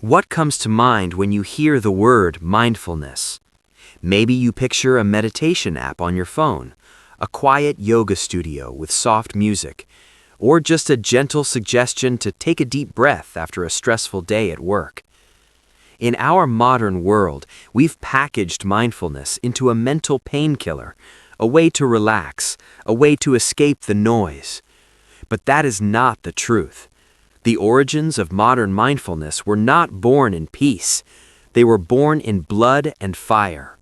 What comes to mind when you hear the word mindfulness? Maybe you picture a meditation app on your phone, a quiet yoga studio with soft music, or just a gentle suggestion to take a deep breath after a stressful day at work. In our modern world, we've packaged mindfulness into a mental painkiller, a way to relax, a way to escape the noise. But that is not the truth. The origins of modern mindfulness were not born in peace. They were born in blood and fire.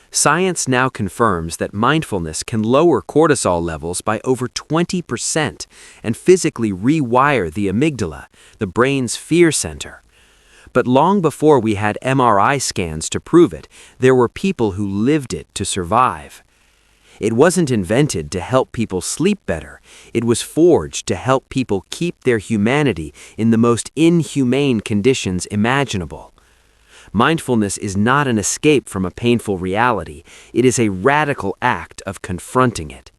Science now confirms that mindfulness can lower cortisol levels by over 20% and physically rewire the amygdala, the brain's fear center. But long before we had MRI scans to prove it, there were people who lived it to survive. It wasn't invented to help people sleep better. It was forged to help people keep their humanity in the most inhumane conditions imaginable. Mindfulness is not an escape from a painful reality. It is a radical act of confronting it.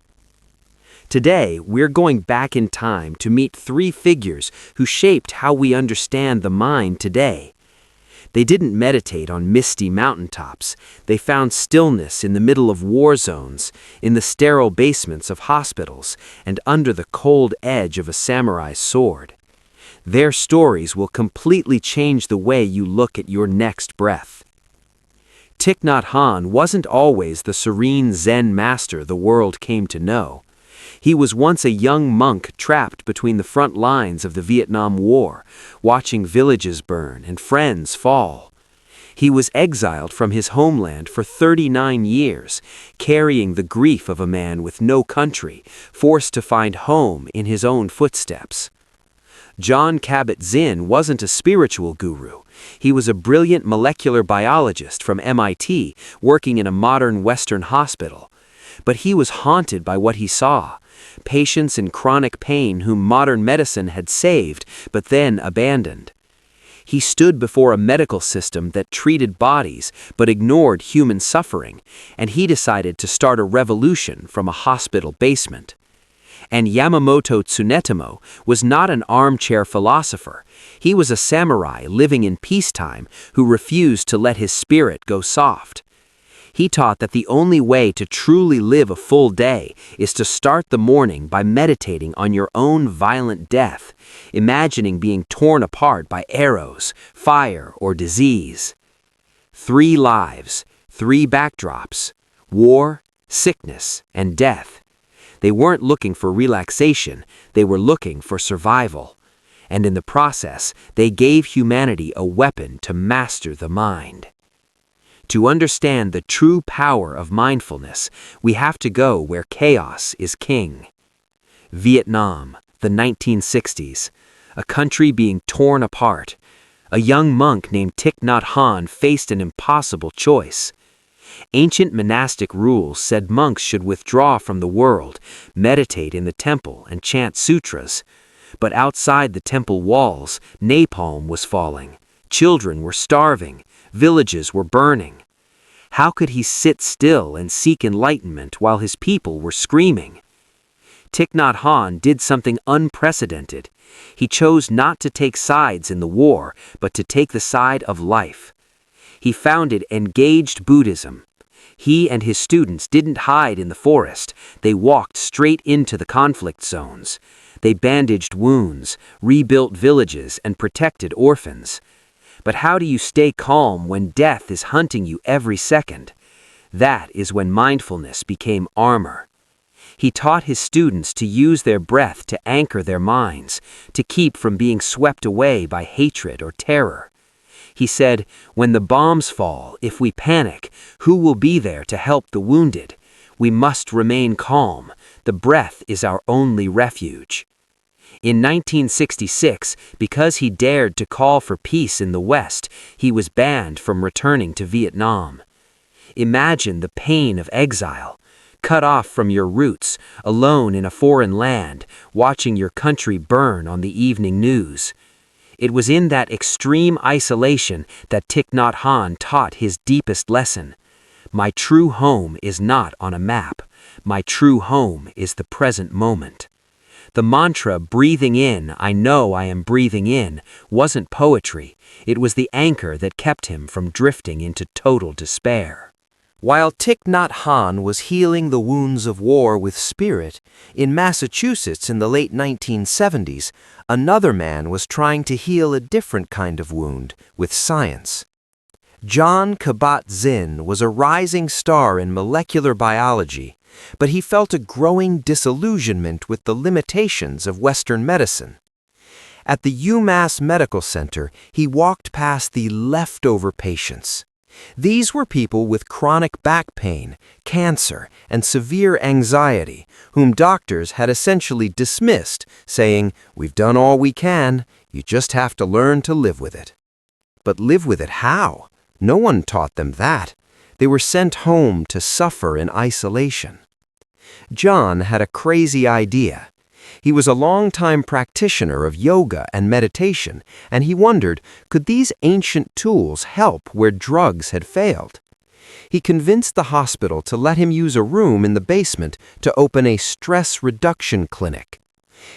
Today, we're going back in time to meet three figures who shaped how we understand the mind today. They didn't meditate on misty mountaintops. They found stillness in the middle of war zones, in the sterile basements of hospitals, and under the cold edge of a samurai's sword. Their stories will completely change the way you look at your next breath. Thich Nhat Hanh wasn't always the serene Zen master the world came to know. He was once a young monk trapped between the front lines of the Vietnam War, watching villages burn and friends fall. He was exiled from his homeland for 39 years, carrying the grief of a man with no country, forced to find home in his own footsteps. Jon Kabat-Zinn wasn't a spiritual guru. He was a brilliant molecular biologist from MIT working in a modern Western hospital. But he was haunted by what he saw. Patients in chronic pain whom modern medicine had saved, but then abandoned. He stood before a medical system that treated bodies but ignored human suffering, and he decided to start a revolution from a hospital basement. And Yamamoto Tsunetomo was not an armchair philosopher. He was a samurai living in peacetime who refused to let his spirit go soft. He taught that the only way to truly live a full day is to start the morning by meditating on your own violent death, imagining being torn apart by arrows, fire, or disease. 3 lives, 3 backdrops: war, sickness, and death. They weren't looking for relaxation, they were looking for survival. And in the process, they gave humanity a weapon to master the mind. To understand the true power of mindfulness, we have to go where chaos is king. Vietnam, the 1960s, a country being torn apart. A young monk named Thich Nhat Hanh faced an impossible choice. Ancient monastic rules said monks should withdraw from the world, meditate in the temple, and chant sutras. But outside the temple walls, napalm was falling. Children were starving. Villages were burning. How could he sit still and seek enlightenment while his people were screaming? Thich Nhat Hanh did something unprecedented. He chose not to take sides in the war, but to take the side of life. He founded Engaged Buddhism. He and his students didn't hide in the forest. They walked straight into the conflict zones. They bandaged wounds, rebuilt villages, and protected orphans. But how do you stay calm when death is hunting you every second? That is when mindfulness became armor. He taught his students to use their breath to anchor their minds, to keep from being swept away by hatred or terror. He said, "When the bombs fall, if we panic, who will be there to help the wounded? We must remain calm. The breath is our only refuge." In 1966, because he dared to call for peace in the West, he was banned from returning to Vietnam. Imagine the pain of exile, cut off from your roots, alone in a foreign land, watching your country burn on the evening news. It was in that extreme isolation that Thich Nhat Hanh taught his deepest lesson. My true home is not on a map. My true home is the present moment. The mantra, breathing in, I know I am breathing in, wasn't poetry. It was the anchor that kept him from drifting into total despair. While Thich Nhat Hanh was healing the wounds of war with spirit, in Massachusetts in the late 1970s, another man was trying to heal a different kind of wound with science. Jon Kabat-Zinn was a rising star in molecular biology, but he felt a growing disillusionment with the limitations of Western medicine. At the UMass Medical Center, he walked past the leftover patients. These were people with chronic back pain, cancer, and severe anxiety, whom doctors had essentially dismissed, saying, "We've done all we can, you just have to learn to live with it." But live with it how? No one taught them that. They were sent home to suffer in isolation. Jon had a crazy idea. He was a long-time practitioner of yoga and meditation, and he wondered, could these ancient tools help where drugs had failed? He convinced the hospital to let him use a room in the basement to open a stress reduction clinic.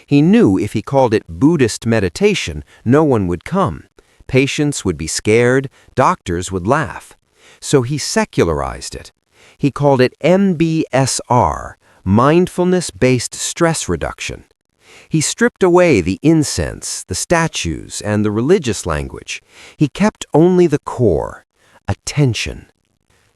He knew if he called it Buddhist meditation, no one would come. Patients would be scared, doctors would laugh. So he secularized it. He called it MBSR, Mindfulness-Based Stress Reduction. He stripped away the incense, the statues, and the religious language. He kept only the core, attention.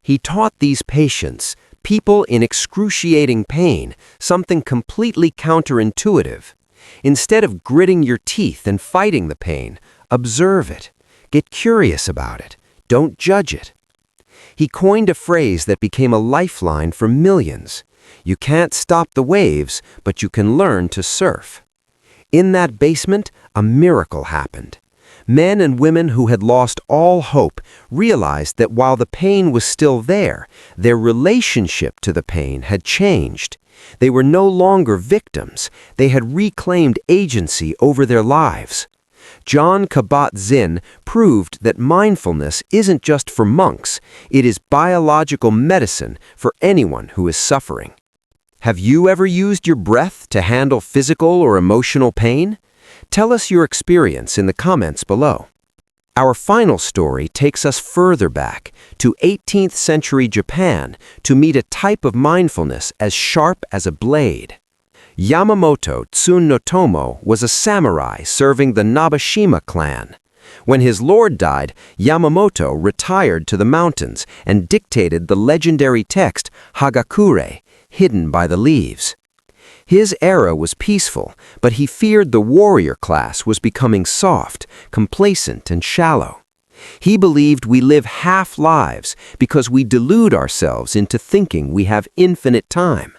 He taught these patients, people in excruciating pain, something completely counterintuitive. Instead of gritting your teeth and fighting the pain, observe it. Get curious about it. Don't judge it. He coined a phrase that became a lifeline for millions. You can't stop the waves, but you can learn to surf. In that basement, a miracle happened. Men and women who had lost all hope realized that while the pain was still there, their relationship to the pain had changed. They were no longer victims. They had reclaimed agency over their lives. Jon Kabat-Zinn proved that mindfulness isn't just for monks, it is biological medicine for anyone who is suffering. Have you ever used your breath to handle physical or emotional pain? Tell us your experience in the comments below. Our final story takes us further back to 18th century Japan to meet a type of mindfulness as sharp as a blade. Yamamoto Tsunetomo was a samurai serving the Nabashima clan. When his lord died, Yamamoto retired to the mountains and dictated the legendary text Hagakure, hidden by the leaves. His era was peaceful, but he feared the warrior class was becoming soft, complacent, and shallow. He believed we live half-lives because we delude ourselves into thinking we have infinite time.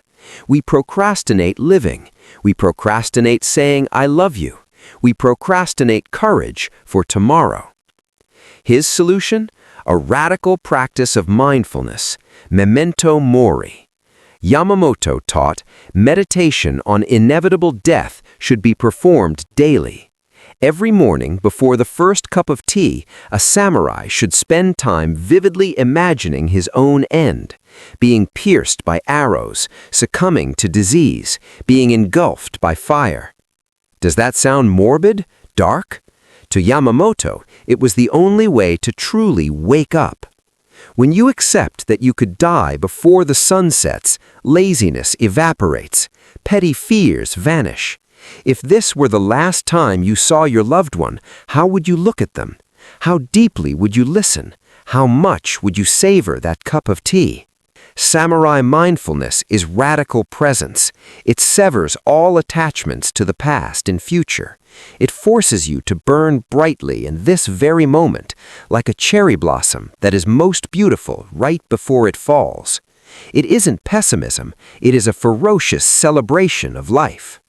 We procrastinate living. We procrastinate saying, "I love you." We procrastinate courage for tomorrow. His solution? A radical practice of mindfulness, Memento Mori. Yamamoto taught meditation on inevitable death should be performed daily. Every morning before the first cup of tea, a samurai should spend time vividly imagining his own end, being pierced by arrows, succumbing to disease, being engulfed by fire. Does that sound morbid? Dark? To Yamamoto, it was the only way to truly wake up. When you accept that you could die before the sun sets, laziness evaporates, petty fears vanish. If this were the last time you saw your loved one, how would you look at them? How deeply would you listen? How much would you savor that cup of tea? Samurai mindfulness is radical presence. It severs all attachments to the past and future. It forces you to burn brightly in this very moment, like a cherry blossom that is most beautiful right before it falls. It isn't pessimism, it is a ferocious celebration of life.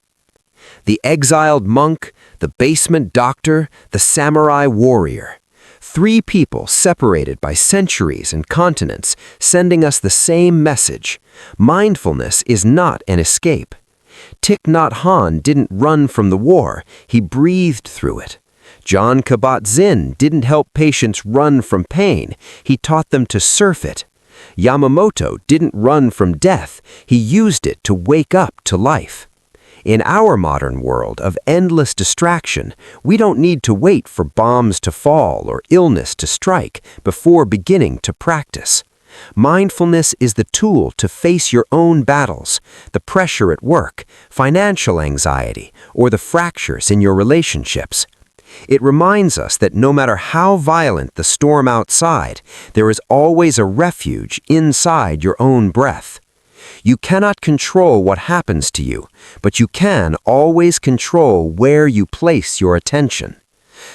The exiled monk, the basement doctor, the samurai warrior. 3 people separated by centuries and continents, sending us the same message. Mindfulness is not an escape. Thich Nhat Hanh didn't run from the war, he breathed through it. Jon Kabat-Zinn didn't help patients run from pain, he taught them to surf it. Yamamoto didn't run from death, he used it to wake up to life. In our modern world of endless distraction, we don't need to wait for bombs to fall or illness to strike before beginning to practice. Mindfulness is the tool to face your own battles, the pressure at work, financial anxiety, or the fractures in your relationships. It reminds us that no matter how violent the storm outside, there is always a refuge inside your own breath. You cannot control what happens to you, but you can always control where you place your attention.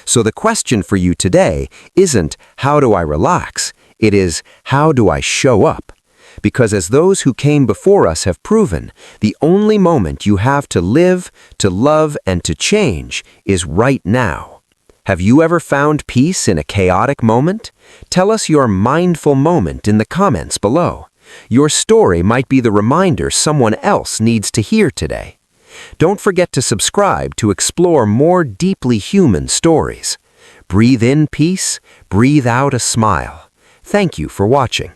So the question for you today isn't, how do I relax? It is, how do I show up? Because as those who came before us have proven, the only moment you have to live, to love, and to change is right now. Have you ever found peace in a chaotic moment? Tell us your mindful moment in the comments below. Your story might be the reminder someone else needs to hear today. Don't forget to subscribe to explore more deeply human stories. Breathe in peace, breathe out a smile. Thank you for watching.